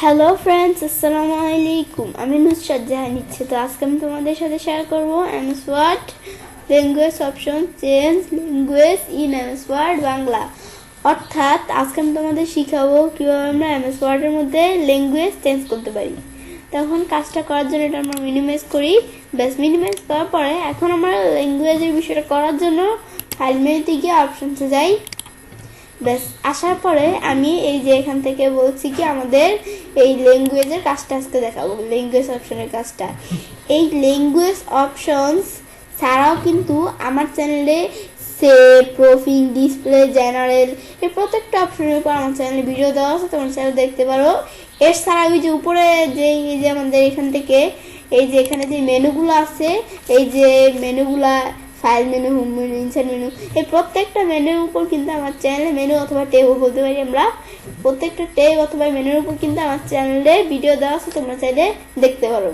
Hello friends, আসসালামু আলাইকুম। আমি নুসরাত জাহান ইচ্ছে। তো আজকে আমি তোমাদের সাথে শেয়ার করবো MS Word language option change language in MS Word Bangla. অর্থাৎ আজকে আমি তোমাদের শিখাবো কীভাবে আমরা এমএস ওয়ার্ডের মধ্যে ল্যাঙ্গুয়েজ চেঞ্জ করতে পারি। তখন কাজটা করার জন্য এটা আমরা মিনিমাইজ করি। ব্যাস, মিনিমাইজ করার পরে এখন আমরা ল্যাঙ্গুয়েজের বিষয়টা করার জন্য ফাইল মেনুতে গিয়ে অপশনসে যাই। ব্যাস, আসার পরে আমি এই যে এখান থেকে বলছি কি আমাদের এই ল্যাঙ্গুয়েজের কাজটা আজকে দেখাবো, ল্যাঙ্গুয়েজ অপশনের কাজটা। এই ল্যাঙ্গুয়েজ অপশনস ছাড়াও কিন্তু আমার চ্যানেলে সেভ, প্রোফাইল, ডিসপ্লে, জেনারেল এই প্রত্যেকটা অপশনের উপর আমার চ্যানেলে ভিডিও দেওয়া আছে, তোমার চ্যানেলে দেখতে পারো। এর ছাড়া ওই যে উপরে যে এই যে আমাদের এখান থেকে এই যে এখানে যে মেনুগুলো আছে, এই যে মেনুগুলা file menu, home menu, insert menu, এই প্রত্যেকটা মেনুর উপর কিন্তু আমার চ্যানেলে মেনু অথবা ট্যাবও বলতে পারি আমরা, প্রত্যেকটা ট্যাব অথবা মেনুর উপর কিন্তু আমার চ্যানেলে ভিডিও দেওয়া আছে, তোমরা চাইলে দেখতে পারো।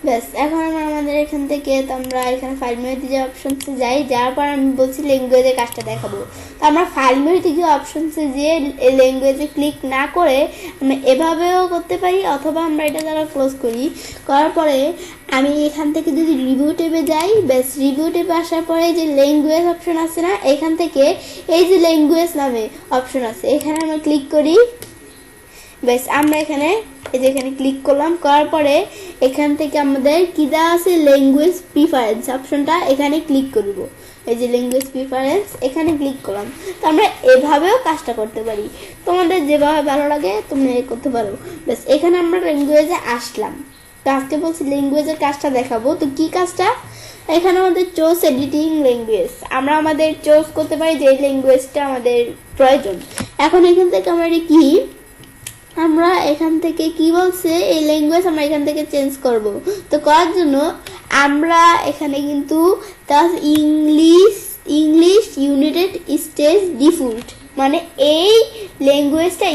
ব্যাস, এখন আমরা আমাদের এখান থেকে তো আমরা এখানে ফাইল মেনুতে যে অপশনসে যাই, যাওয়ার পর আমি বলছি ল্যাঙ্গুয়েজের কাজটা দেখাবো। তো আমরা ফাইল মেনুতে গিয়ে অপশনসে যেয়ে ল্যাঙ্গুয়েজে ক্লিক না করে আমরা এভাবেও করতে পারি, অথবা আমরা এটা দ্বারা ক্লোজ করি। করার পরে আমি এখান থেকে যদি রিভিউ ট্যাবে যাই, ব্যাস রিভিউ ট্যাবে আসার পরে যে ল্যাঙ্গুয়েজ অপশন আছে না, এখান থেকে এই যে ল্যাঙ্গুয়েজ নামে অপশন আছে, এখানে আমরা ক্লিক করি। ব্যাস, আমরা এখানে এই যে এখানে ক্লিক করলাম, করার পরে এখান থেকে আমাদের কি দেওয়া আছে, ল্যাঙ্গুয়েজ প্রিফারেন্স অপশনটা, এখানে ক্লিক করব। এই যে ল্যাঙ্গুয়েজ প্রিফারেন্স, এখানে ক্লিক করলাম। তো আমরা এভাবেও কাজটা করতে পারি, তোমাদের যেভাবে ভালো লাগে তোমরা করতে পারো। ব্যাস, এখানে আমরা ল্যাঙ্গুয়েজে আসলাম। তো আজকে বলছি ল্যাঙ্গুয়েজের কাজটা দেখাবো। তো কি কাজটা, এখানে আমাদের চুজ এডিটিং ল্যাঙ্গুয়েজ, আমরা আমাদের চুজ করতে পারি যে ল্যাঙ্গুয়েজটা আমাদের প্রয়োজন। এখন এখান থেকে আমরা কি আমরা এখান থেকে কি বলছে, এই ল্যাঙ্গুয়েজ আমরা এখান থেকে চেঞ্জ করব। তো করার জন্য আমরা এখানে কিন্তু ইংলিশ ইউনাইটেড স্টেটস ডিফল্ট, মানে এই ল্যাঙ্গুয়েজটা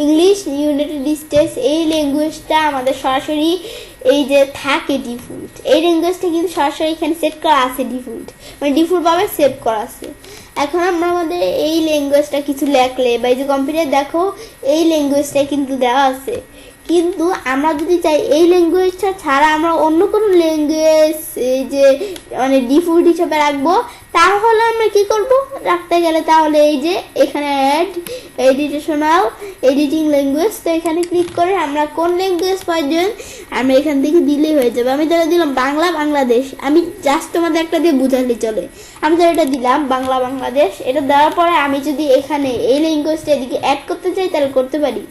ইংলিশ ইউনাইটেড স্টেটস, এই ল্যাঙ্গুয়েজটা আমাদের সরাসরি এই যে থাকে ডিফল্ট, এই ল্যাঙ্গুয়েজটা কিন্তু সরাসরি এখানে সেট করা আছে ডিফল্ট, মানে ডিফল্টভাবে সেভ করা আছে। এখন আমরা আমাদের এই ল্যাঙ্গুয়েজটা কিছু লেখলে বা এই যে কম্পিউটার দেখো এই ল্যাঙ্গুয়েজটা কিন্তু দেওয়া আছে, কিন্তু আমরা যদি চাই এই ল্যাঙ্গুয়েজটা ছাড়া আমরা অন্য কোনো ল্যাঙ্গুয়েজ এই যে মানে ডিফল্ট হিসেবে রাখবো, তাহলে আমরা কি করব, রাখতে গেলে তাহলে এই যে এখানে অ্যাড এডিটিং ল্যাঙ্গুয়েজ, তো এখানে ক্লিক করে আমরা কোন ল্যাঙ্গুয়েজ প্রয়োজন আমরা এখান থেকে দিলেই হয়ে যাবে। আমি ধরে দিলাম বাংলা বাংলাদেশ, আমি জাস্ট তোমাদের একটা দিয়ে বুঝালে চলে, আমি ধরে এটা দিলাম বাংলা বাংলাদেশ। এটা দেওয়ার পরে আমি যদি এখানে এই ল্যাঙ্গুয়েজটা এদিকে অ্যাড করতে চাই তাহলে করতে পারি,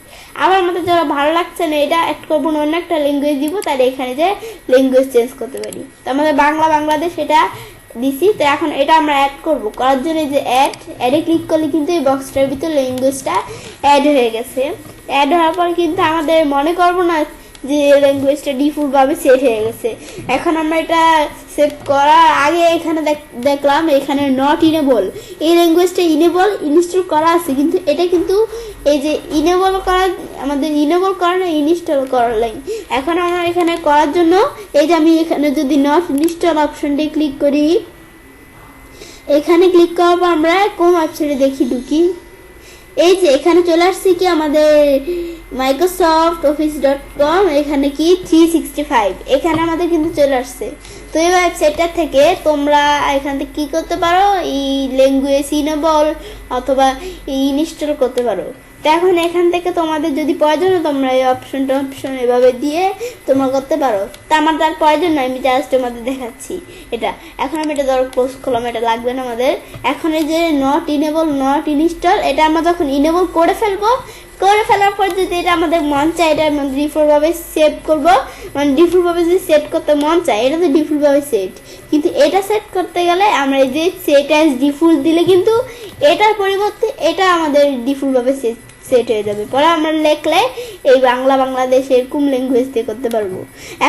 আবার আমাদের যারা ভালো লাগছে না এটা অ্যাড করবো না, অন্য একটা ল্যাঙ্গুয়েজ দিব, তাহলে এখানে যে ল্যাঙ্গুয়েজ চেঞ্জ করতে পারি। তো আমাদের বাংলা বাংলাদেশ এটা দিছি। তো এখন এটা আমরা অ্যাড করবো, করার জন্য যে অ্যাডে ক্লিক করলে কিন্তু এই বক্সটার ভিতরে ল্যাঙ্গুয়েজটা অ্যাড হয়ে গেছে। অ্যাড হওয়ার পর কিন্তু আমাদের মনে করবো না যে ল্যাঙ্গুয়েজটা ডিফল্টভাবে সেট হয়ে গেছে। এখন আমরা এটা সেভ করার আগে এখানে দেখলাম এখানে নট ইনেবল, এই ল্যাঙ্গুয়েজটা ইনস্টল করা আছে, কিন্তু এটা কিন্তু এই যে ইনেবল করা আমাদের ইনেবল করা না, ইনস্টল করা লাইন। এখন আমরা এখানে করার জন্য এই যে আমি এখানে যদি নট ইনস্টল অপশনটি ক্লিক করি, এখানে ক্লিক করার পর আমরা কোন ওয়েবসাইটে দেখি ঢুকি, এই যে এখানে চলে আসছে কি আমাদের microsoftoffice.com, এখানে কি 365, এখানে আমাদের কিন্তু চলে আসছে। তো এই ওয়েবসাইটটা থেকে তোমরা এখান থেকে কি করতে পারো, এই ল্যাঙ্গুয়েজ ইনেবল অথবা ইনস্টল করতে পারো। তো এখন এখান থেকে তোমাদের যদি প্রয়োজন হয় তোমরা এই অপশন এভাবে দিয়ে তোমরা করতে পারো। তো আমার তার প্রয়োজন নয়, আমি জাস্ট তোমাদের দেখাচ্ছি এটা। এখন আমি এটা ধরো ক্লোজ করলাম, এটা লাগবে না আমাদের। এখন এই যে নট ইনেবল নট ইনস্টল, এটা আমরা যখন ইনেবল করে ফেলার পর যদি এটা আমাদের মন চায় এটা আমরা ডিফল্টভাবে সেভ করবো, মানে ডিফল্টভাবে যদি সেট করতে মন চায় এটা তো ডিফল্টভাবে সেট, কিন্তু এটা সেট করতে গেলে আমরা এই যে সেট অ্যাজ ডিফল্ট দিলে কিন্তু এটার পরিবর্তে এটা আমাদের ডিফল্টভাবে সেট হয়ে যাবে। পরে আমরা লেখলে এই বাংলা বাংলাদেশ এরকম ল্যাঙ্গুয়েজ দিয়ে করতে পারবো।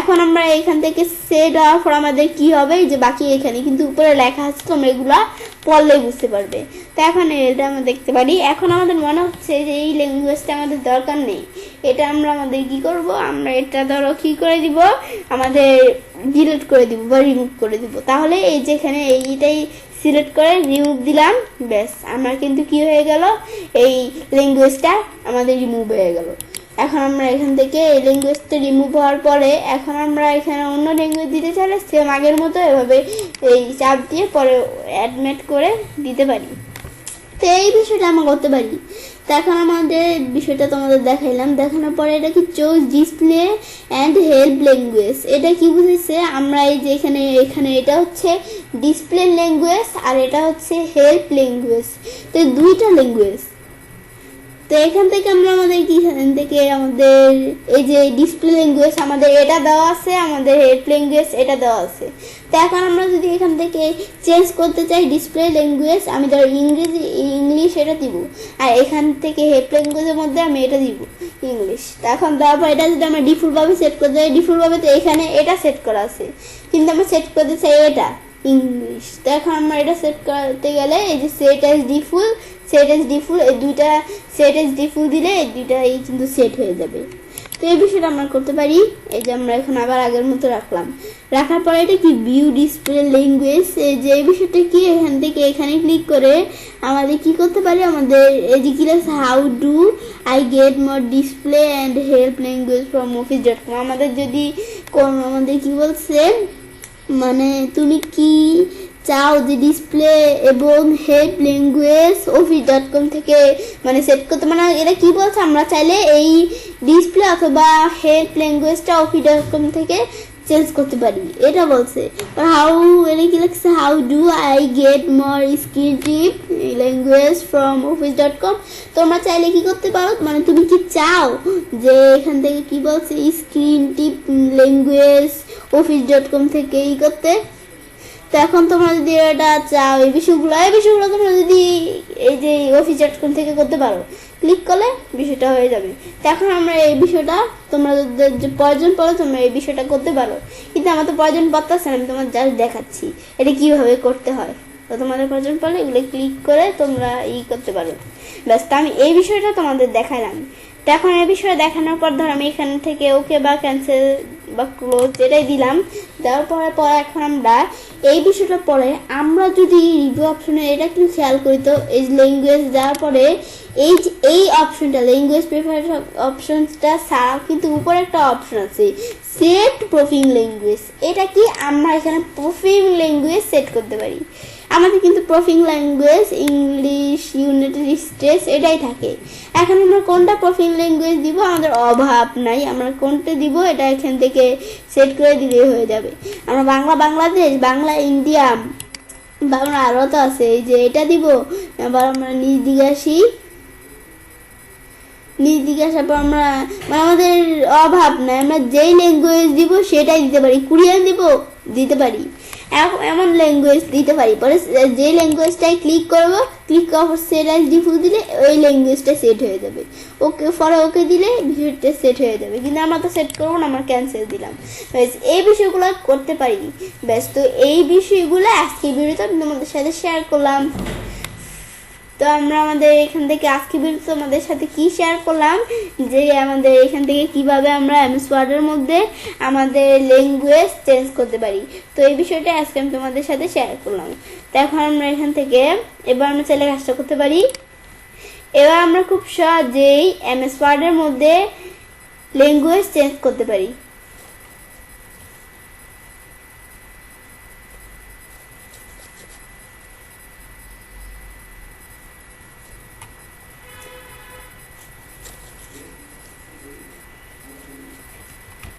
এখন আমরা এখান থেকে সেট হওয়ার পর আমাদের কি হবে, যে বাকি এখানে কিন্তু উপরে লেখা আছে, তোমরা এগুলা পড়লেই বুঝতে পারবে। তো এখন এটা আমরা দেখতে পারি। এখন আমাদের মনে হচ্ছে যে এই ল্যাঙ্গুয়েজটা আমাদের দরকার নেই, এটা আমাদের কি করব, আমরা এটা ধরো কি করে দিব, আমাদের ডিলিট করে দিব বা রিমুভ করে দিব। তাহলে এই যেখানে এইটাই সিলেক্ট করে রিমুভ দিলাম, ব্যাস আমার কিন্তু কি হয়ে গেল, এই ল্যাঙ্গুয়েজটা আমাদের রিমুভ হয়ে গেল। এখন আমরা এখান থেকে এই ল্যাঙ্গুয়েজটা রিমুভ হওয়ার পরে এখন আমরা এখানে অন্য ল্যাঙ্গুয়েজ দিতে চাইলে সেম আগের মতো এভাবে এই চাপ দিয়ে পরে অ্যাডমিট করে দিতে পারি। তো এই বিষয়টা আমরা করতে পারি। তো এখন আমাদের বিষয়টা তোমাদের দেখাইলাম, দেখানোর পরে এটা কি choose display and help language, এটা কি বুঝেছে আমরা এই যে এখানে এটা হচ্ছে ডিসপ্লে ল্যাঙ্গুয়েজ আর এটা হচ্ছে হেল্প ল্যাঙ্গুয়েজ, তো দুইটা ল্যাঙ্গুয়েজ। তো এখান থেকে আমরা আমাদের এই যে ডিসপ্লে ল্যাঙ্গুয়েজ আমাদের এটা দেওয়া আছে, আমাদের হেল্প ল্যাঙ্গুয়েজ এটা দেওয়া আছে। তো এখন আমরা যদি এখান থেকে চেঞ্জ করতে চাই ডিসপ্লে ল্যাঙ্গুয়েজ, আমি ধর ইংলিশ এটা দিব, আর এখান থেকে হেল্প ল্যাঙ্গুয়েজের মধ্যে আমি এটা দিব ইংলিশ। তো এখন দেওয়ার পর এটা যদি আমরা ডিফল্টভাবে সেট করতে চাই, ডিফল্টভাবে তো এখানে এটা সেট করা আছে, কিন্তু আমরা সেট করতে চাই এটা ইংলিশ। তো এখন আমরা এটা সেট করতে গেলে এই যে সেট অ্যাজ ডিফল্ট এই দুইটা সেট অ্যাজ ডিফল্ট দিলে এই দুইটাই কিন্তু সেট হয়ে যাবে। তো এই বিষয়টা আমরা করতে পারি। এই যে আমরা এখন আবার আগের মতো রাখার পরে এটা কি ভিউ ডিসপ্লে ল্যাঙ্গুয়েজ, এই যে এই বিষয়টা কি এখান থেকে এখানে ক্লিক করে আমাদের কি করতে পারি, আমাদের এই যে কি আছে how do I get more display and help language from office.com, আমাদের যদি আমাদের কি বলছে মানে তুমি কি চাও যে ডিসপ্লে এবং হেল্প ল্যাঙ্গুয়েজ office.com থেকে মানে সেট করতে, মানে এটা কি বলছে আমরা চাইলে এই ডিসপ্লে অথবা হেল্প ল্যাঙ্গুয়েজটা office.com থেকে চেঞ্জ করতে পারি, এটা বলছে। এটা কি লাগছে how do I get more screen tip language from office.com, তোমরা চাইলে কি করতে পারো, মানে তুমি কি চাও যে এখান থেকে কি বলছে স্ক্রিন টিপ ল্যাঙ্গুয়েজ office.com থেকে করতে। তো এখন তোমরা যদি এটা চাও এই বিষয়গুলো তোমরা যদি এই যে office.com থেকে করতে পারো, ক্লিক করলে বিষয়টা হয়ে যাবে। তো এখন আমরা এই বিষয়টা তোমাদের যে প্রয়োজন পড়ে তোমরা এই বিষয়টা করতে পারো, কিন্তু আমার তো প্রয়োজন পড়তেছে না, আমি তোমার জাস্ট দেখাচ্ছি এটা কিভাবে করতে হয়। তো তোমাদের প্রয়োজন পড়লে এগুলো ক্লিক করে তোমরা করতে পারো। ব্যাস, তো আমি এই বিষয়টা তোমাদের দেখালাম। তো এখন এই বিষয়ে দেখানোর পর ধর আমি এখান থেকে ওকে বা ক্যান্সেল বা ক্লোজ এটাই দিলাম, দেওয়ার পরে এখন আমরা এই বিষয়টা পরে আমরা যদি রিভিউ অপশনে এটা কিন্তু খেয়াল করি, তো এই ল্যাঙ্গুয়েজ দেওয়ার পরে এই অপশনটা ল্যাঙ্গুয়েজ প্রেফারেন্স অপশনটা ছাড়াও কিন্তু উপরে একটা অপশন আছে সেট প্রোফিং ল্যাঙ্গুয়েজ, এটা কি আমরা এখানে প্রোফিং ল্যাঙ্গুয়েজ সেট করতে পারি। আমাদের কিন্তু প্রোফিং ল্যাঙ্গুয়েজ ইংলিশ, ইউনাইটেড স্টেটস এটাই থাকে। এখন আমরা কোনটা প্রোফিং ল্যাঙ্গুয়েজ দিব আমাদের অভাব নাই, আমরা কোনটা দিব এটা এখান থেকে সেট করে দিলেই হয়ে যাবে। আমরা বাংলাদেশ, বাংলা ইন্ডিয়া, বাংলা আরও তো আছে, এই যে এটা দিব। আবার আমরা নিজ দিকে আসার পর আমরা আমাদের অভাব নাই, আমরা যেই ল্যাঙ্গুয়েজ দিব সেটাই দিতে পারি, কোরিয়ান দিতে পারি, এমন ল্যাঙ্গুয়েজ দিতে পারি। পরে যে ল্যাঙ্গুয়েজটাই ক্লিক করার পর সেট অ্যাজ ডিফল্ট দিলে ওই ল্যাঙ্গুয়েজটা সেট হয়ে যাবে। ওকে দিলে বিষয়টা সেট হয়ে যাবে, কিন্তু আমরা তো সেট করবো না, আমরা ক্যান্সেল দিলাম। ব্যাস, এই বিষয়গুলো করতে পারি। ব্যাস, তো এই বিষয়গুলো আজকে ভিডিওতে আমি তোমাদের সাথে শেয়ার করলাম। তো আমরা আমাদের এখান থেকে আজকে ভিডিওতে তোমাদের সাথে কি শেয়ার করলাম যে আমাদের এখান থেকে কিভাবে আমরা এমএস ওয়ার্ডের মধ্যে আমাদের ল্যাঙ্গুয়েজ চেঞ্জ করতে পারি। তো এই বিষয়টা আজকে আমি তোমাদের সাথে শেয়ার করলাম। তো এখন আমরা এখান থেকে এবার আমরা চাইলে কাজটা করতে পারি। এবার আমরা খুব সহজেই এমএস ওয়ার্ডের মধ্যে ল্যাঙ্গুয়েজ চেঞ্জ করতে পারি।